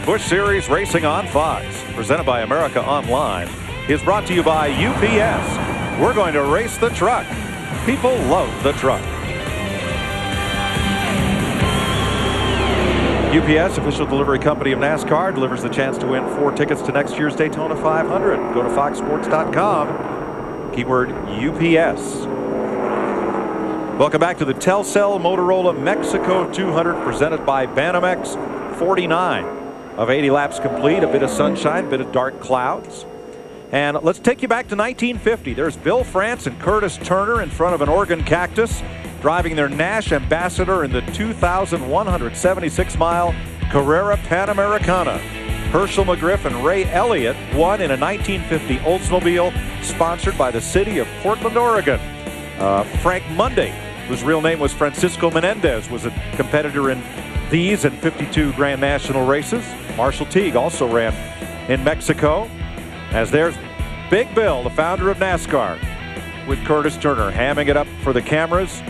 Busch Series Racing on Fox, presented by America Online, is brought to you by UPS. We're going to race the truck. People love the truck. UPS, official delivery company of NASCAR, delivers the chance to win 4 tickets to next year's Daytona 500. Go to foxsports.com, keyword UPS. Welcome back to the TelCel Motorola Mexico 200, presented by Banamex. 49 of 80 laps complete, a bit of sunshine, a bit of dark clouds. And let's take you back to 1950. There's Bill France and Curtis Turner in front of an Oregon Cactus, driving their Nash Ambassador in the 2,176-mile Carrera Panamericana. Herschel McGriff and Ray Elliott won in a 1950 Oldsmobile sponsored by the city of Portland, Oregon. Frank Monday, whose real name was Francisco Menendez, was a competitor in these and 52 Grand National races. Marshall Teague also ran in Mexico. As there's Big Bill, the founder of NASCAR, with Curtis Turner hamming it up for the cameras.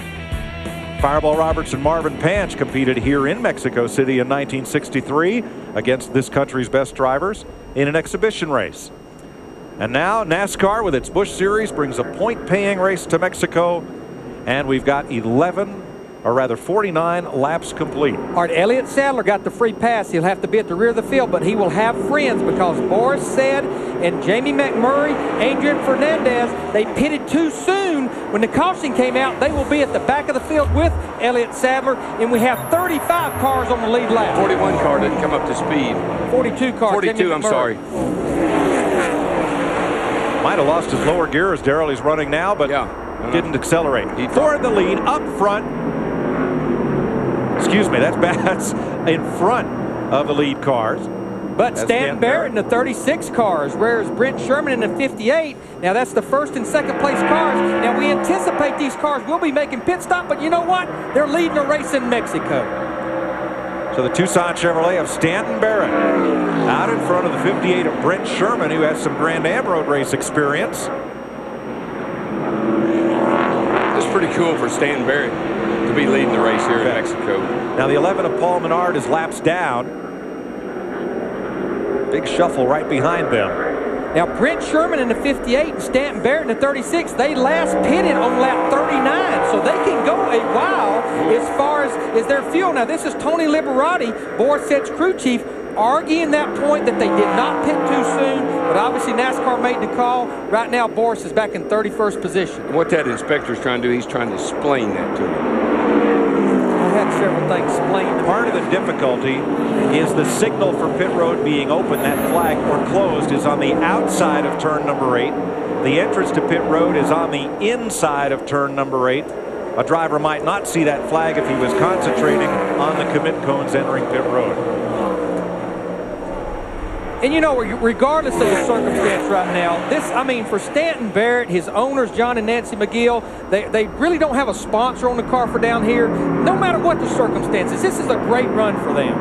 Fireball Roberts and Marvin Panch competed here in Mexico City in 1963 against this country's best drivers in an exhibition race. And now NASCAR, with its Busch Series, brings a point-paying race to Mexico, and we've got 49 laps complete. All right, Elliott Sadler got the free pass. He'll have to be at the rear of the field, but he will have friends because Boris Said and Jamie McMurray, Adrian Fernandez, they pitted too soon. When the caution came out, they will be at the back of the field with Elliott Sadler, and we have 35 cars on the lead lap. 41 car didn't come up to speed. 42 cars. 42, I'm sorry. Might have lost his lower gear as Darrell is running now, but didn't accelerate. For the lead up front. Excuse me, that's in front of the lead cars. But Stan Barrett in the 36 cars, whereas Brent Sherman in the 58. Now that's the first and second place cars. Now we anticipate these cars will be making pit stop, but you know what? They're leading a race in Mexico. So the Tucson Chevrolet of Stanton Barrett out in front of the 58 of Brent Sherman, who has some Grand Am road race experience. It's pretty cool for Stan Barrett to be leading the race here in Mexico. Now the 11 of Paul Menard is laps down. Big shuffle right behind them. Now Brent Sherman in the 58 and Stanton Barrett in the 36, they last pitted on lap 39, so they can go a while as far as their fuel. Now this is Tony Liberati, Boris Said's crew chief, arguing that point that they did not pit too soon, but obviously NASCAR made the call. Right now Boris is back in 31st position. What that inspector's trying to do, he's trying to explain that to them. I had several things explained. Part of the difficulty is the signal for pit road being open, that flag, or closed, is on the outside of turn number 8. The entrance to pit road is on the inside of turn number 8. A driver might not see that flag if he was concentrating on the commit cones entering pit road. And you know, regardless of the circumstance right now, for Stanton Barrett, his owners, John and Nancy McGill, they really don't have a sponsor on the car for down here. No matter what the circumstances, this is a great run for them.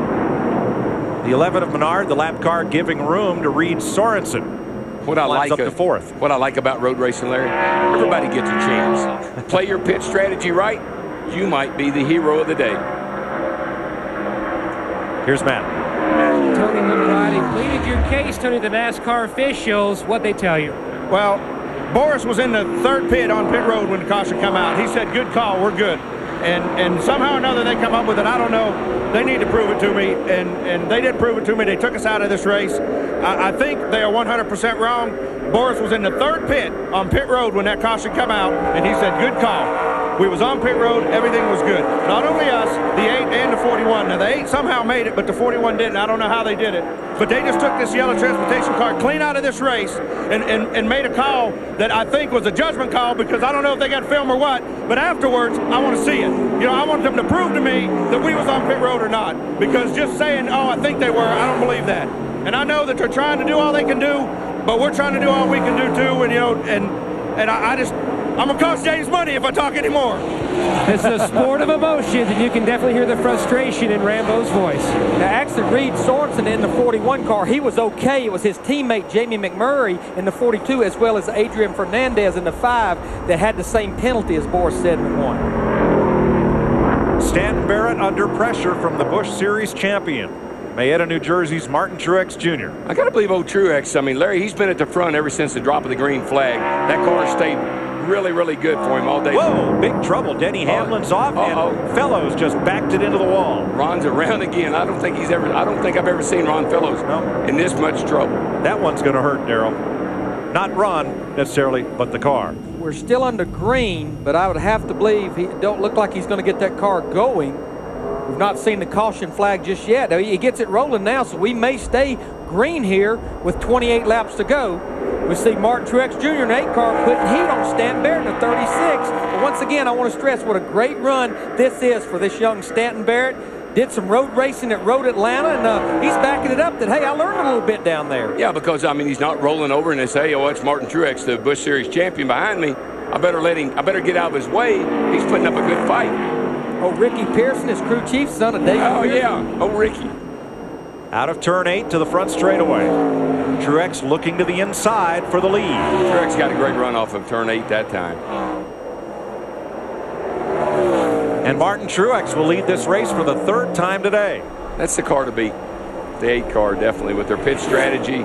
The 11 of Menard, the lap car, giving room to Reed Sorensen. What I like up to 4th. What I like about road racing, Larry, everybody gets a chance. Play your pit strategy right, you might be the hero of the day. Here's Matt. Tony Liberati pleaded your case, Tony, the NASCAR officials. What'd they tell you? Well, Boris was in the 3rd pit on pit road when the caution come out. He said, good call, we're good. And somehow or another they come up with it. I don't know. They need to prove it to me, and they didn't prove it to me. They took us out of this race. I think they are 100% wrong. Boris was in the 3rd pit on pit road when that caution come out, and he said, good call. We was on pit road, everything was good. Not only us, the 8 and the 41. Now the 8 somehow made it, but the 41 didn't. I don't know how they did it. But they just took this yellow transportation car clean out of this race and made a call that I think was a judgment call, because I don't know if they got film or what, but afterwards I want to see it. You know, I want them to prove to me that we was on pit road or not, because just saying, oh, I think they were, I don't believe that. And I know that they're trying to do all they can do, but we're trying to do all we can do too, and you know, and I'm gonna cost James money if I talk anymore. It's a sport of emotions, and you can definitely hear the frustration in Rambo's voice. Now, actually, Reed Sorensen in the 41 car, he was okay. It was his teammate Jamie McMurray in the 42, as well as Adrian Fernandez in the 5, that had the same penalty as Boris Said in the 1. Stanton Barrett under pressure from the Busch Series champion. Mayetta, New Jersey's Martin Truex Jr. I got to believe old Truex. I mean, Larry, he's been at the front ever since the drop of the green flag. That car stayed really, really good for him all day. Whoa, big trouble. Denny Hamlin's off, and Fellows just backed it into the wall. Ron's around again. I don't think I've ever seen Ron Fellows in this much trouble. That one's going to hurt, Darrell. Not Ron necessarily, but the car. We're still under green, but I would have to believe he don't look like he's going to get that car going. We've not seen the caution flag just yet. He gets it rolling now, so we may stay green here with 28 laps to go. We see Martin Truex Jr. in 8 car putting heat on Stanton Barrett in the 36. But once again, I want to stress what a great run this is for this young Stanton Barrett. Did some road racing at Road Atlanta, and he's backing it up that, hey, I learned a little bit down there. Yeah, because, I mean, he's not rolling over and they say, oh, it's Martin Truex, the Busch Series champion behind me. I better get out of his way. He's putting up a good fight. Oh, Ricky Pearson, his crew chief, son of David. Oh, yeah. Oh, Ricky. Out of turn 8 to the front straightaway. Truex looking to the inside for the lead. Truex got a great run off of turn 8 that time. And Martin Truex will lead this race for the 3rd time today. That's the car to beat. The 8 car, definitely. With their pit strategy,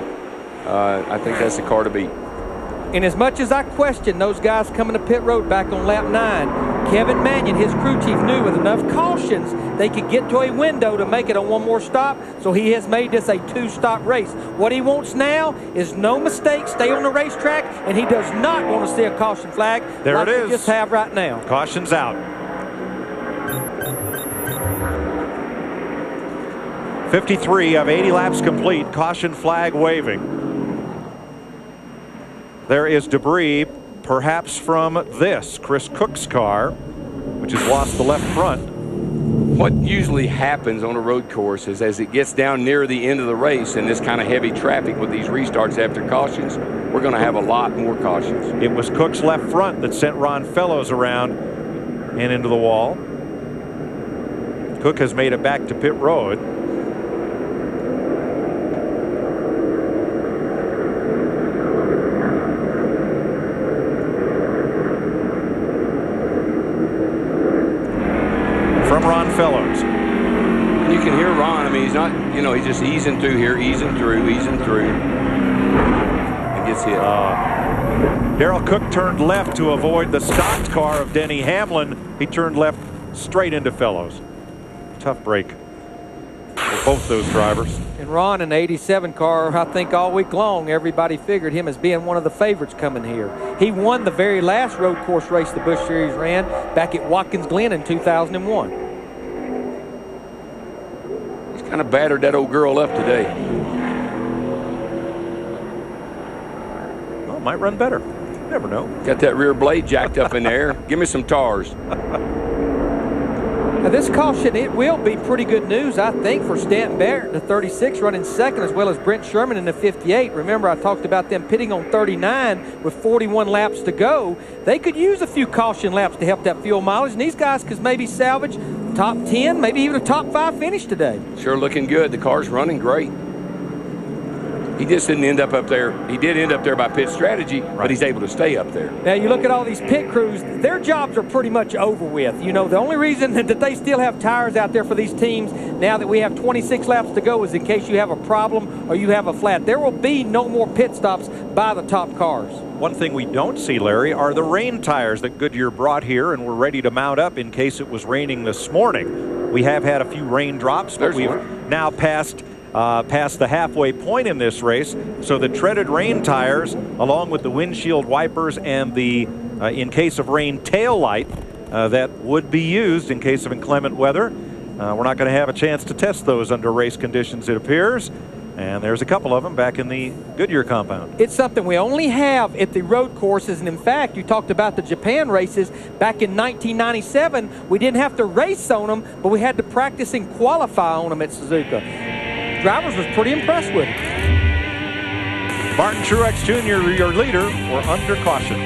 I think that's the car to beat. And as much as I question those guys coming to pit road back on lap 9, Kevin Mannion, his crew chief, knew with enough cautions they could get to a window to make it on one more stop, so he has made this a 2-stop race. What he wants now is no mistakes, stay on the racetrack, and he does not want to see a caution flag there like it is. We just have right now. Caution's out. 53 of 80 laps complete, caution flag waving. There is debris, perhaps from this Chris Cook's car, which has lost the left front. What usually happens on a road course is as it gets down near the end of the race and this kind of heavy traffic with these restarts after cautions, we're going to have a lot more cautions. It was Cook's left front that sent Ron Fellows around and into the wall. Cook has made it back to pit road. From Ron Fellows. You can hear Ron. I mean, he's not, he's just easing through here, easing through, and gets hit. Darrell Cook turned left to avoid the stocked car of Denny Hamlin. He turned left straight into Fellows. Tough break for both those drivers. And Ron in the 87 car, I think all week long, everybody figured him as being one of the favorites coming here. He won the very last road course race the Busch Series ran back at Watkins Glen in 2001. He's kind of battered that old girl up today. Well, might run better. You never know. Got that rear blade jacked up in there. Give me some tars. Now this caution, it will be pretty good news, I think, for Stanton Barrett, the 36, running second, as well as Brent Sherman in the 58. Remember, I talked about them pitting on 39 with 41 laps to go. They could use a few caution laps to help that fuel mileage, and these guys could maybe salvage top 10, maybe even a top 5 finish today. Sure looking good. The car's running great. He just didn't end up there. He did end up there by pit strategy, but he's able to stay up there. Now, you look at all these pit crews, their jobs are pretty much over with. The only reason that they still have tires out there for these teams now that we have 26 laps to go is in case you have a problem or you have a flat. There will be no more pit stops by the top cars. One thing we don't see, Larry, are the rain tires that Goodyear brought here and were ready to mount up in case it was raining this morning. We have had a few raindrops, but we've now passed the halfway point in this race, so the treaded rain tires along with the windshield wipers and the in case of rain tail light that would be used in case of inclement weather. We're not going to have a chance to test those under race conditions, it appears, and there's a couple of them back in the Goodyear compound. It's something we only have at the road courses, and in fact, you talked about the Japan races back in 1997. We didn't have to race on them, but we had to practice and qualify on them at Suzuka. Drivers was pretty impressed with it. Martin Truex Jr., your leader, or under caution.